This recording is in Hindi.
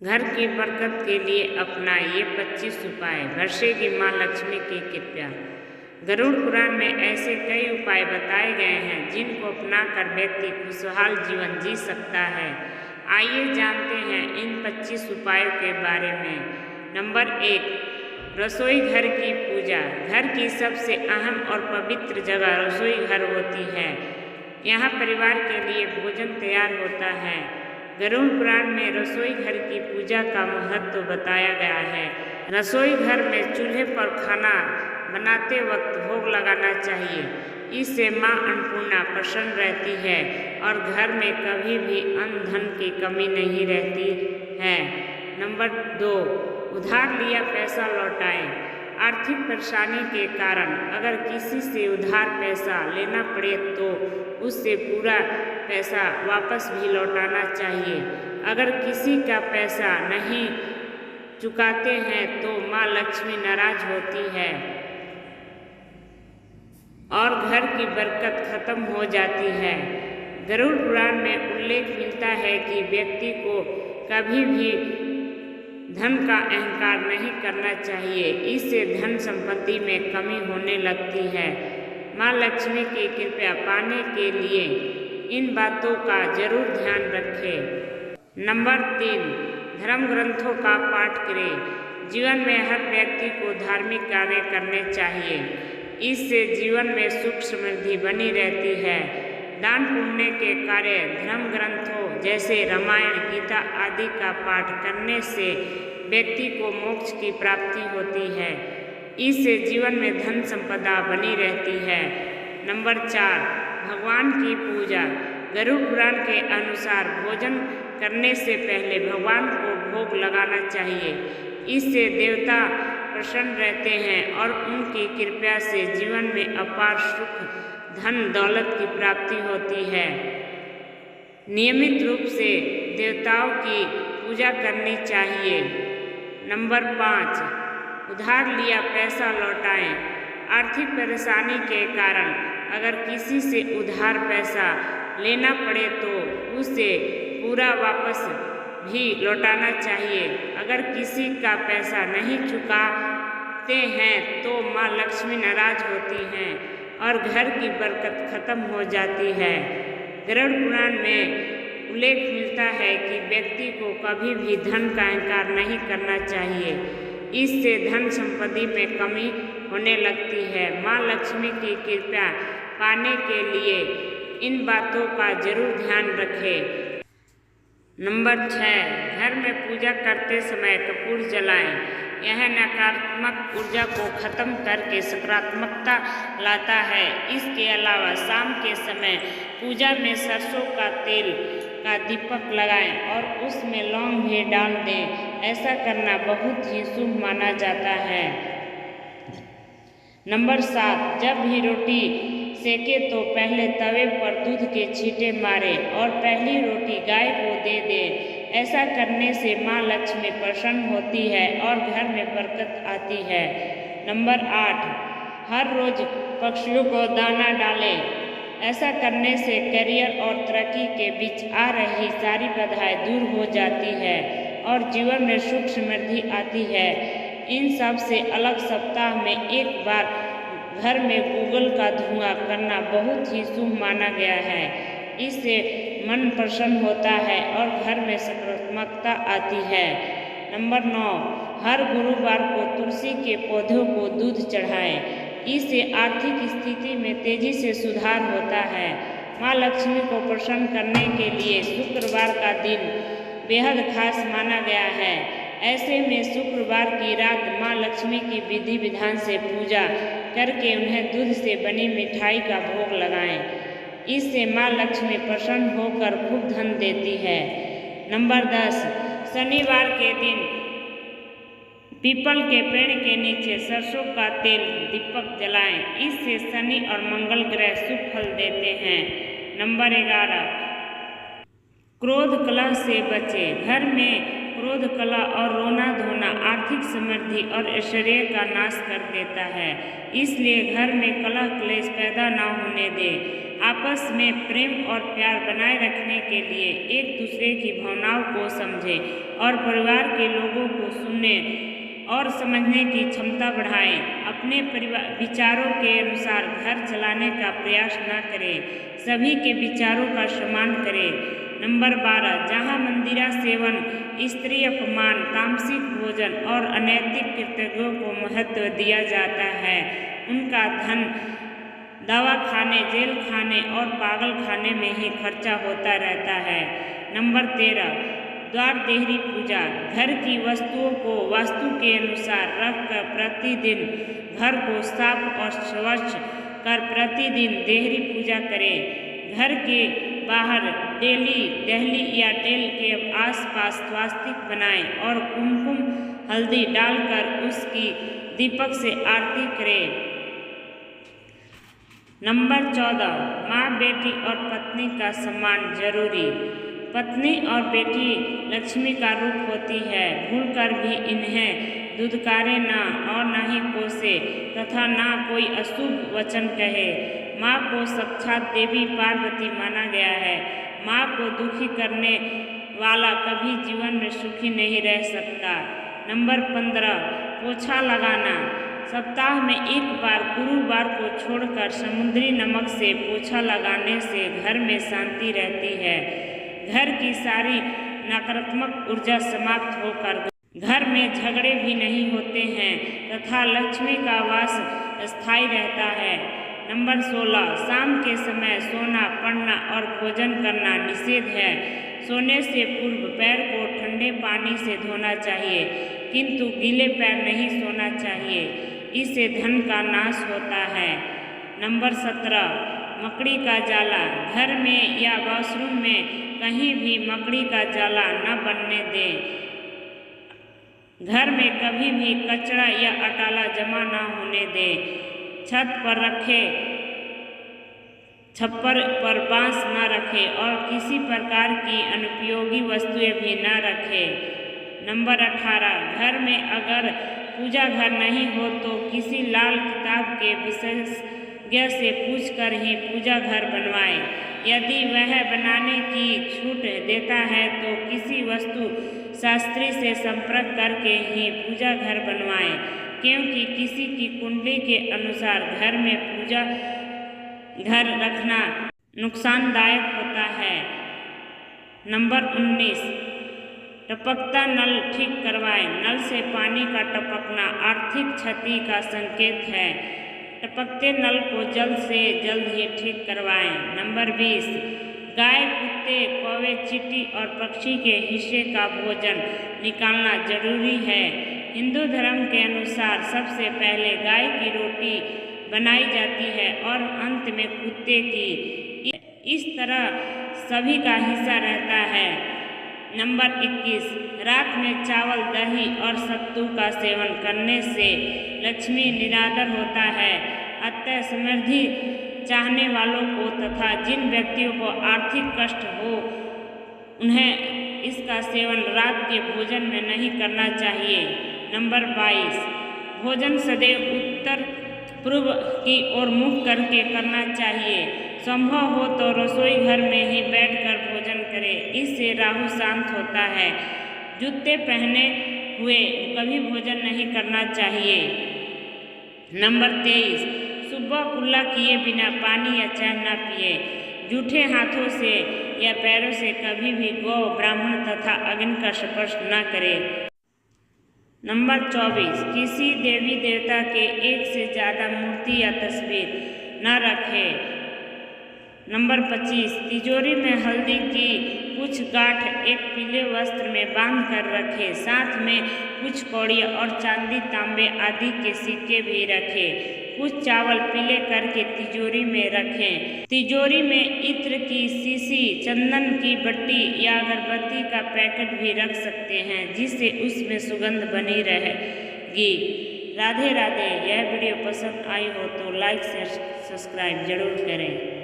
घर की बरकत के लिए अपनाए ये 25 उपाय, बरसेगी माँ लक्ष्मी की कृपा। गरुड़ पुराण में ऐसे कई उपाय बताए गए हैं जिनको अपनाकर व्यक्ति खुशहाल जीवन जी सकता है। आइए जानते हैं इन 25 उपायों के बारे में। नंबर 1, रसोई घर की पूजा। घर की सबसे अहम और पवित्र जगह रसोई घर होती है। यहाँ परिवार के लिए भोजन तैयार होता है। गरुड़ पुराण में रसोई घर की पूजा का महत्व बताया गया है। रसोई घर में चूल्हे पर खाना बनाते वक्त भोग लगाना चाहिए। इससे माँ अन्नपूर्णा प्रसन्न रहती है और घर में कभी भी अन्न धन की कमी नहीं रहती है। नंबर 2, उधार लिया पैसा लौटाएं। आर्थिक परेशानी के कारण अगर किसी से उधार पैसा लेना पड़े तो उससे पूरा पैसा वापस भी लौटाना चाहिए। अगर किसी का पैसा नहीं चुकाते हैं तो माँ लक्ष्मी नाराज होती है और घर की बरकत खत्म हो जाती है। गरुड़ पुराण में उल्लेख मिलता है कि व्यक्ति को कभी भी धन का अहंकार नहीं करना चाहिए, इससे धन संपत्ति में कमी होने लगती है। माँ लक्ष्मी की कृपा पाने के लिए इन बातों का जरूर ध्यान रखें। नंबर 3, धर्म ग्रंथों का पाठ करें। जीवन में हर व्यक्ति को धार्मिक कार्य करने चाहिए, इससे जीवन में सुख समृद्धि बनी रहती है। दान पुण्य के कार्य धर्म ग्रंथों जैसे रामायण, गीता आदि का पाठ करने से व्यक्ति को मोक्ष की प्राप्ति होती है। इससे जीवन में धन संपदा बनी रहती है। नंबर 4, भगवान की पूजा। गरुड़ पुराण के अनुसार भोजन करने से पहले भगवान को भोग लगाना चाहिए। इससे देवता प्रसन्न रहते हैं और उनकी कृपा से जीवन में अपार सुख, धन दौलत की प्राप्ति होती है। नियमित रूप से देवताओं की पूजा करनी चाहिए। नंबर 5, उधार लिया पैसा लौटाएं। आर्थिक परेशानी के कारण अगर किसी से उधार पैसा लेना पड़े तो उसे पूरा वापस भी लौटाना चाहिए। अगर किसी का पैसा नहीं चुकाते हैं तो माँ लक्ष्मी नाराज होती हैं और घर की बरकत खत्म हो जाती है। गरुड़ पुराण में उल्लेख मिलता है कि व्यक्ति को कभी भी धन का अहंकार नहीं करना चाहिए, इससे धन संपत्ति में कमी होने लगती है। माँ लक्ष्मी की कृपा पाने के लिए इन बातों का जरूर ध्यान रखें। नंबर 6, घर में पूजा करते समय कपूर जलाएं। यह नकारात्मक ऊर्जा को खत्म करके सकारात्मकता लाता है। इसके अलावा शाम के समय पूजा में सरसों का तेल का दीपक लगाएं और उसमें लौंग भी डाल दें। ऐसा करना बहुत ही शुभ माना जाता है। नंबर 7, जब भी रोटी सेके तो पहले तवे पर दूध के छींटे मारें और पहली रोटी गाय को दे दें। ऐसा करने से माँ लक्ष्मी प्रसन्न होती है और घर में बरकत आती है। नंबर 8, हर रोज पक्षियों को दाना डालें। ऐसा करने से करियर और तरक्की के बीच आ रही सारी बाधाएं दूर हो जाती है और जीवन में सुख समृद्धि आती है। इन सब से अलग सप्ताह में एक बार घर में गूगल का धुआं करना बहुत ही शुभ माना गया है। इससे मन प्रसन्न होता है और घर में सकारात्मकता आती है। नंबर 9, हर गुरुवार को तुलसी के पौधों को दूध चढ़ाएं। इससे आर्थिक स्थिति में तेजी से सुधार होता है। माँ लक्ष्मी को प्रसन्न करने के लिए शुक्रवार का दिन बेहद खास माना गया है। ऐसे में शुक्रवार की रात माँ लक्ष्मी की विधि विधान से पूजा करके उन्हें दूध से बनी मिठाई का भोग लगाएं। इससे माँ लक्ष्मी प्रसन्न होकर खूब धन देती है। नंबर 10, शनिवार के दिन पीपल के पेड़ के नीचे सरसों का तेल दीपक जलाएं। इससे शनि और मंगल ग्रह शुभ फल देते हैं। नंबर 11, क्रोध कलह से बचें। घर में क्रोध, कलह और रोना धोना आर्थिक समृद्धि और ऐश्वर्य का नाश कर देता है। इसलिए घर में कलह क्लेश पैदा न होने दें। आपस में प्रेम और प्यार बनाए रखने के लिए एक दूसरे की भावनाओं को समझें और परिवार के लोगों को सुनने और समझने की क्षमता बढ़ाएं। अपने विचारों के अनुसार घर चलाने का प्रयास न करें। सभी के विचारों का सम्मान करें। नंबर 12, जहां मंदिरा सेवन, स्त्री अपमान, तामसिक भोजन और अनैतिक कृत्यों को महत्व दिया जाता है, उनका धन दवा खाने, जेल खाने और पागल खाने में ही खर्चा होता रहता है। नंबर 13, द्वार देहरी पूजा। घर की वस्तुओं को वास्तु के अनुसार रखकर प्रतिदिन घर को साफ और स्वच्छ कर प्रतिदिन देहरी पूजा करें। घर के बाहर दहली या टेल के आसपास स्वास्तिक बनाएं और कुमकुम हल्दी डालकर उसकी दीपक से आरती करें। नंबर 14, माँ, बेटी और पत्नी का सम्मान जरूरी। पत्नी और बेटी लक्ष्मी का रूप होती है। भूलकर भी इन्हें दुत्कारे न और न ही कोसे तथा न कोई अशुभ वचन कहे। माँ को साक्षात देवी पार्वती माना गया है। माँ को दुखी करने वाला कभी जीवन में सुखी नहीं रह सकता। नंबर 15, पोछा लगाना। सप्ताह में एक बार गुरुवार को छोड़कर समुद्री नमक से पोछा लगाने से घर में शांति रहती है। घर की सारी नकारात्मक ऊर्जा समाप्त होकर घर में झगड़े भी नहीं होते हैं तथा लक्ष्मी का वास स्थायी रहता है। नंबर 16, शाम के समय सोना, पढ़ना और भोजन करना निषेध है। सोने से पूर्व पैर को ठंडे पानी से धोना चाहिए, किंतु गीले पैर नहीं सोना चाहिए। इससे धन का नाश होता है। नंबर 17, मकड़ी का जाला। घर में या वॉशरूम में कहीं भी मकड़ी का जाला न बनने दें। घर में कभी भी कचरा या अटाला जमा न होने दें। छप्पर पर बांस न रखें और किसी प्रकार की अनुपयोगी वस्तुएं भी न रखें। नंबर 18, घर में अगर पूजा घर नहीं हो तो किसी लाल किताब के विशेषज्ञ से पूछकर ही पूजा घर बनवाएं। यदि वह बनाने की छूट देता है तो किसी वस्तु शास्त्री से संपर्क करके ही पूजा घर बनवाएं, क्योंकि किसी की कुंडली के अनुसार घर में पूजा घर रखना नुकसानदायक होता है। नंबर 19, टपकता नल ठीक करवाएं। नल से पानी का टपकना आर्थिक क्षति का संकेत है। टपकते नल को जल्द से जल्द ही ठीक करवाएं। नंबर 20, गाय, कुत्ते, कौवे, चींटी और पक्षी के हिस्से का भोजन निकालना जरूरी है। हिंदू धर्म के अनुसार सबसे पहले गाय की रोटी बनाई जाती है और अंत में कुत्ते की। इस तरह सभी का हिस्सा रहता है। नंबर 21, रात में चावल, दही और सत्तू का सेवन करने से लक्ष्मी निरादर होता है। अतः समृद्धि चाहने वालों को तथा जिन व्यक्तियों को आर्थिक कष्ट हो उन्हें इसका सेवन रात के भोजन में नहीं करना चाहिए। नंबर 22, भोजन सदैव उत्तर पूर्व की ओर मुख करके करना चाहिए। संभव हो तो रसोई घर में ही बैठकर भोजन करें, इससे राहु शांत होता है। जूते पहने हुए कभी भोजन नहीं करना चाहिए। नंबर 23, सुबह कुल्ला किए बिना पानी या चाय न पिए। जूठे हाथों से या पैरों से कभी भी गौ, ब्राह्मण तथा अग्नि का स्पर्श न करें। नंबर 24, किसी देवी देवता के एक से ज़्यादा मूर्ति या तस्वीर न रखें। नंबर 25, तिजोरी में हल्दी की कुछ गांठ एक पीले वस्त्र में बांध कर रखें। साथ में कुछ कौड़ियाँ और चांदी, तांबे आदि के सिक्के भी रखें। कुछ चावल पीले करके तिजोरी में रखें। तिजोरी में इत्र की शीशी, चंदन की बट्टी या अगरबत्ती का पैकेट भी रख सकते हैं, जिससे उसमें सुगंध बनी रहेगी। राधे राधे। यह वीडियो पसंद आई हो तो लाइक शेयर सब्सक्राइब जरूर करें।